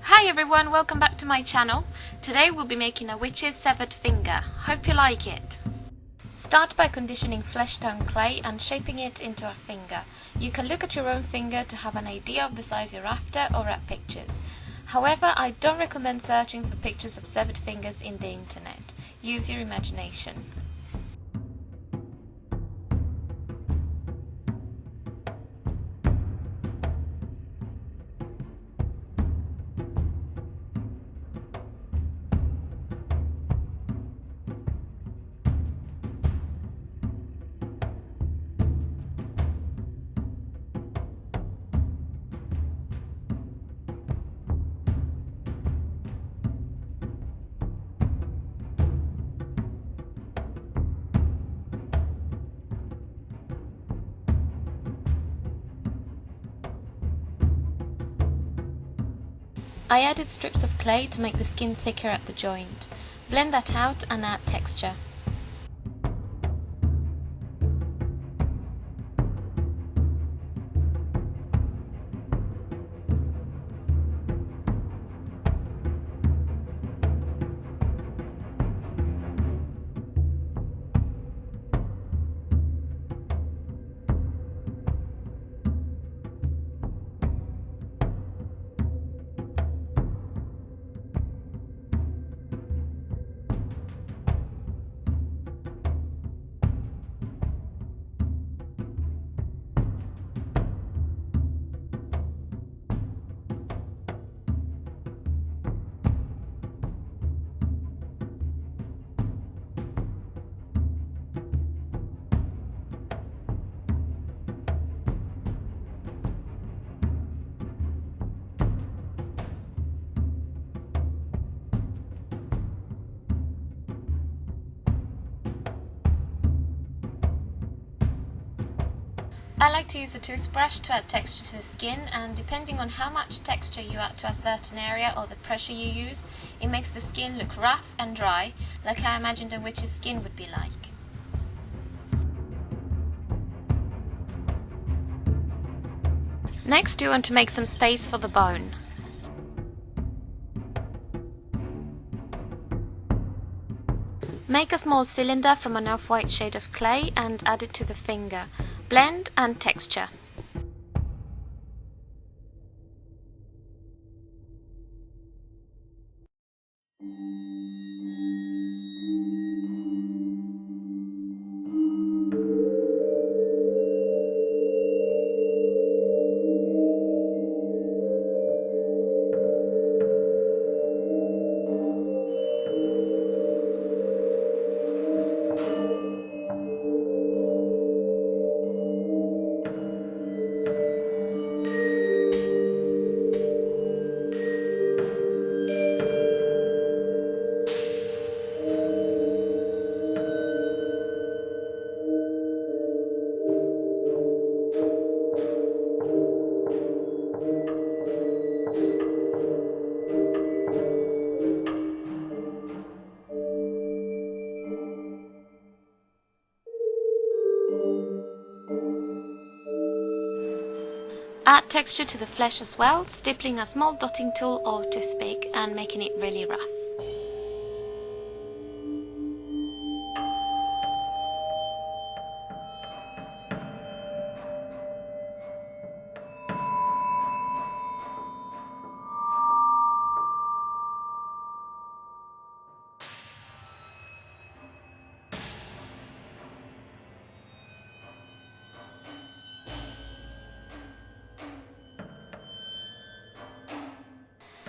Hi everyone, welcome back to my channel. Today we'll be making a witch's severed finger. Hope you like it. Start by conditioning flesh tone clay and shaping it into a finger. You can look at your own finger to have an idea of the size you're after or at pictures. However, I don't recommend searching for pictures of severed fingers in the internet. Use your imagination. I added strips of clay to make the skin thicker at the joint. Blend that out and add texture. I like to use a toothbrush to add texture to the skin, and depending on how much texture you add to a certain area or the pressure you use, it makes the skin look rough and dry, like I imagined a witch's skin would be like. Next, you want to make some space for the bone. Make a small cylinder from an off-white shade of clay and add it to the finger. Blend and texture. Add texture to the flesh as well, stippling a small dotting tool or toothpick and making it really rough.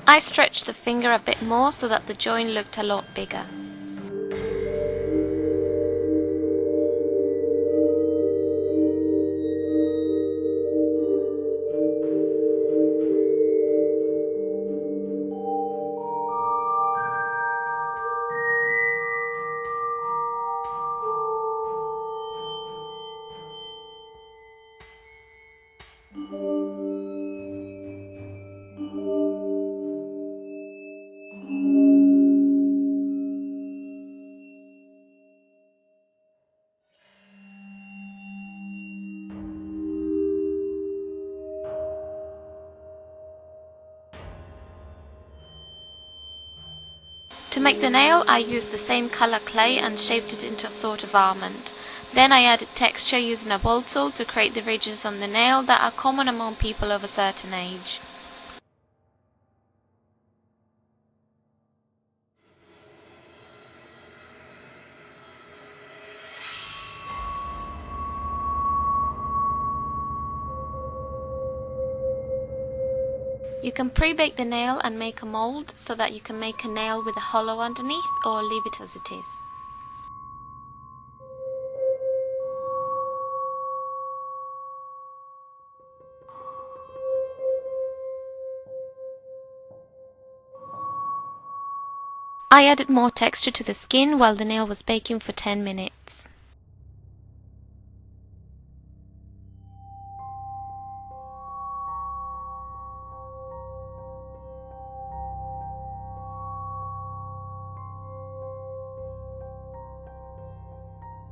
I stretched the finger a bit more so that the joint looked a lot bigger. To make the nail, I used the same colour clay and shaped it into a sort of almond. Then I added texture using a ball tool to create the ridges on the nail that are common among people of a certain age. You can pre-bake the nail and make a mould so that you can make a nail with a hollow underneath or leave it as it is. I added more texture to the skin while the nail was baking for 10 minutes.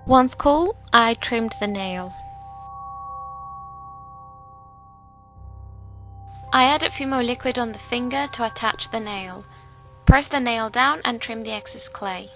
Once cool, I trimmed the nail. I add a few more liquid on the finger to attach the nail. Press the nail down and trim the excess clay.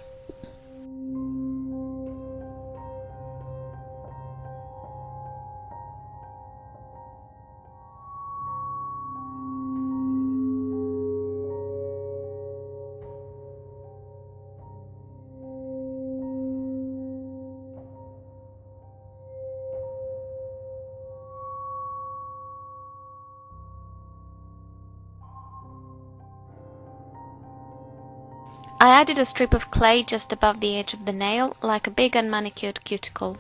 I added a strip of clay just above the edge of the nail, like a big unmanicured cuticle.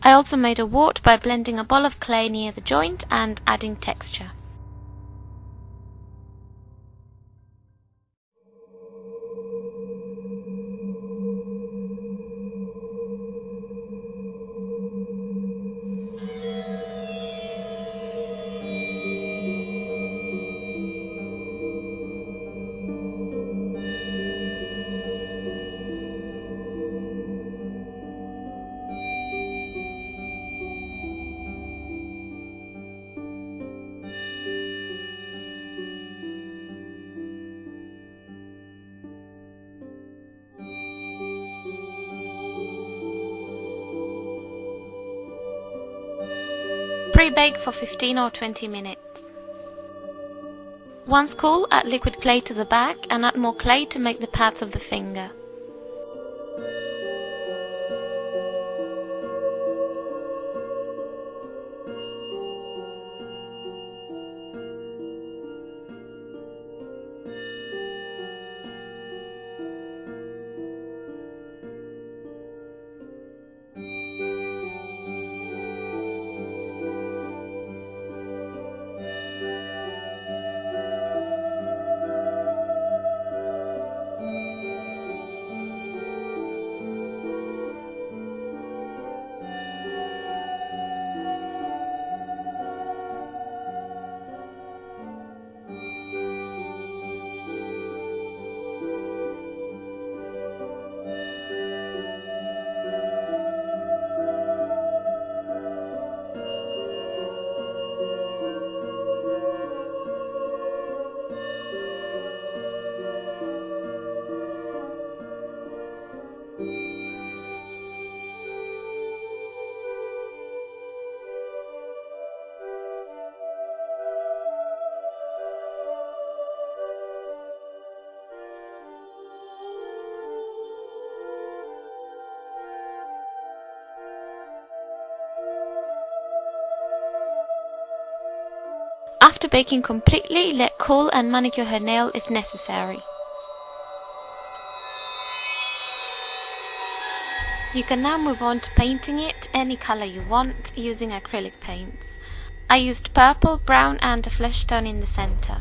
I also made a wart by blending a ball of clay near the joint and adding texture. Pre-bake for 15 or 20 minutes. Once cool, add liquid clay to the back and add more clay to make the pads of the finger. After baking completely, let cool and manicure her nail if necessary. You can now move on to painting it any colour you want using acrylic paints. I used purple, brown and a flesh tone in the center.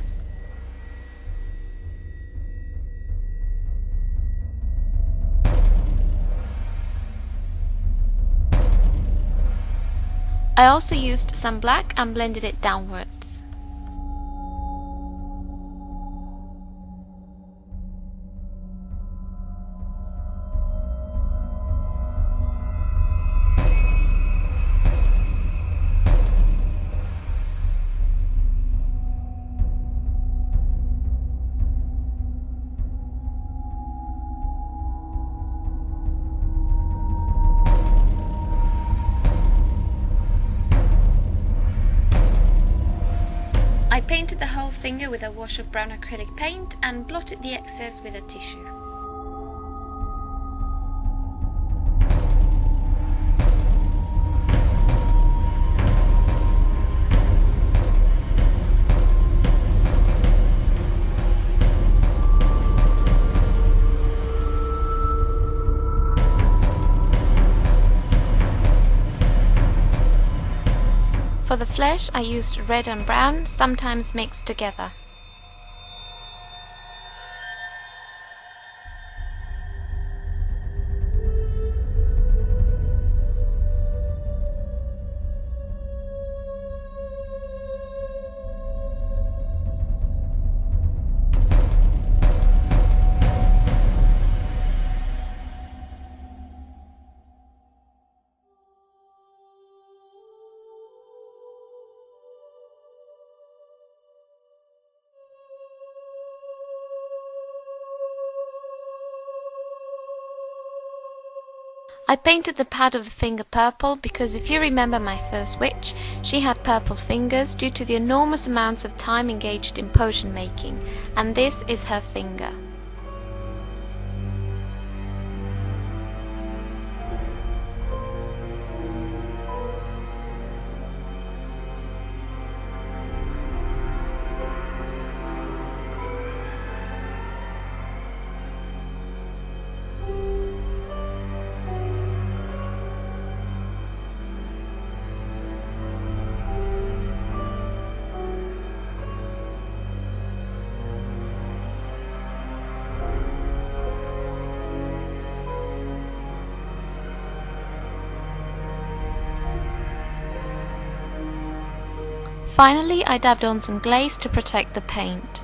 I also used some black and blended it downwards. I painted the whole finger with a wash of brown acrylic paint and blotted the excess with a tissue. For the flesh, I used red and brown, sometimes mixed together. I painted the pad of the finger purple because if you remember my first witch, she had purple fingers due to the enormous amounts of time engaged in potion making, and this is her finger. Finally, I dabbed on some glaze to protect the paint.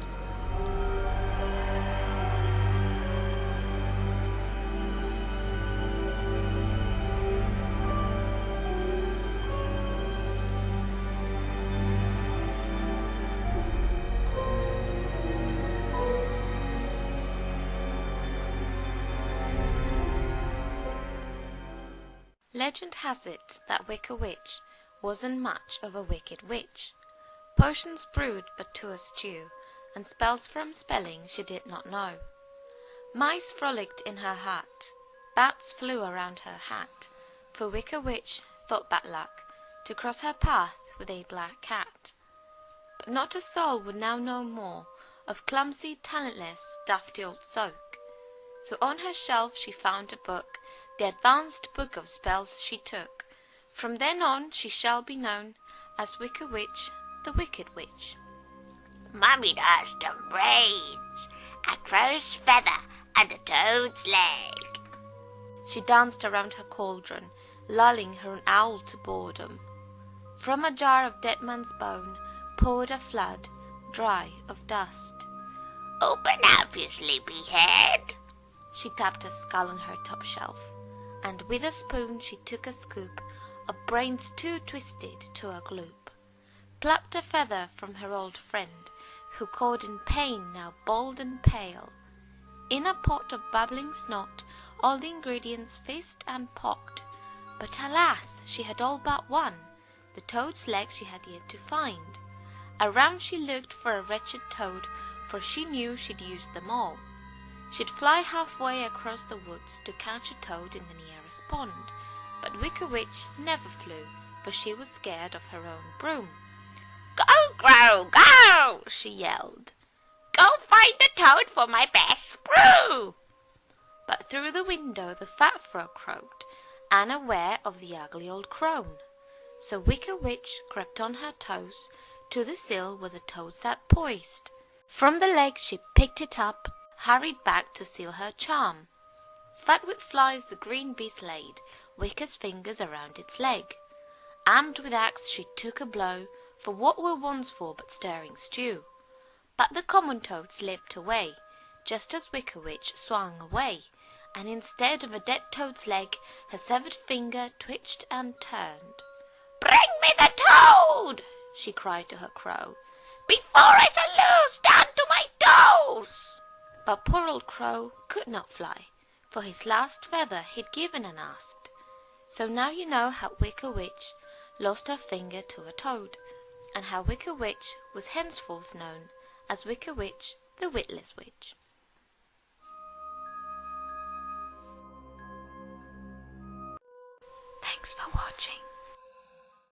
Legend has it that Wicca Witch wasn't much of a wicked witch. Potions brewed but to a stew, and spells from spelling she did not know. Mice frolicked in her hut, bats flew around her hat, for Wicca Witch thought bad luck to cross her path with a black cat. But not a soul would now know more of clumsy, talentless, dafty old soak. So on her shelf she found a book, the advanced book of spells she took. From then on she shall be known as Wicca Witch, the Wicked Witch. Mummy lost some brains, a crow's feather and a toad's leg. She danced around her cauldron, lulling her owl to boredom. From a jar of dead man's bone poured a flood, dry of dust. Open up, you sleepy head. She tapped a skull on her top shelf, and with a spoon she took a scoop of brains too twisted to a gloop. Plucked a feather from her old friend, who cawed in pain, now bald and pale. In a pot of bubbling snot, all the ingredients fizzed and pocked. But alas, she had all but one, the toad's leg she had yet to find. Around she looked for a wretched toad, for she knew she'd used them all. She'd fly halfway across the woods to catch a toad in the nearest pond, but Wicca Witch never flew, for she was scared of her own broom. Go, Crow, go, she yelled. Go find the toad for my best brew. But through the window the fat frog croaked, unaware of the ugly old crone. So Wicca Witch crept on her toes to the sill where the toad sat poised. From the leg she picked it up, hurried back to seal her charm. Fat with flies the green beast laid Wicca's fingers around its leg. Armed with axe she took a blow for what were wands for but stirring stew. But the common toad slipped away, just as Wicca Witch swung away, and instead of a dead toad's leg, her severed finger twitched and turned. Bring me the toad, she cried to her crow, before it's a loose down to my toes. But poor old crow could not fly, for his last feather he'd given and asked. So now you know how Wicca Witch lost her finger to a toad, and how Wicca Witch was henceforth known as Wicca Witch, the Witless Witch. Thanks for watching.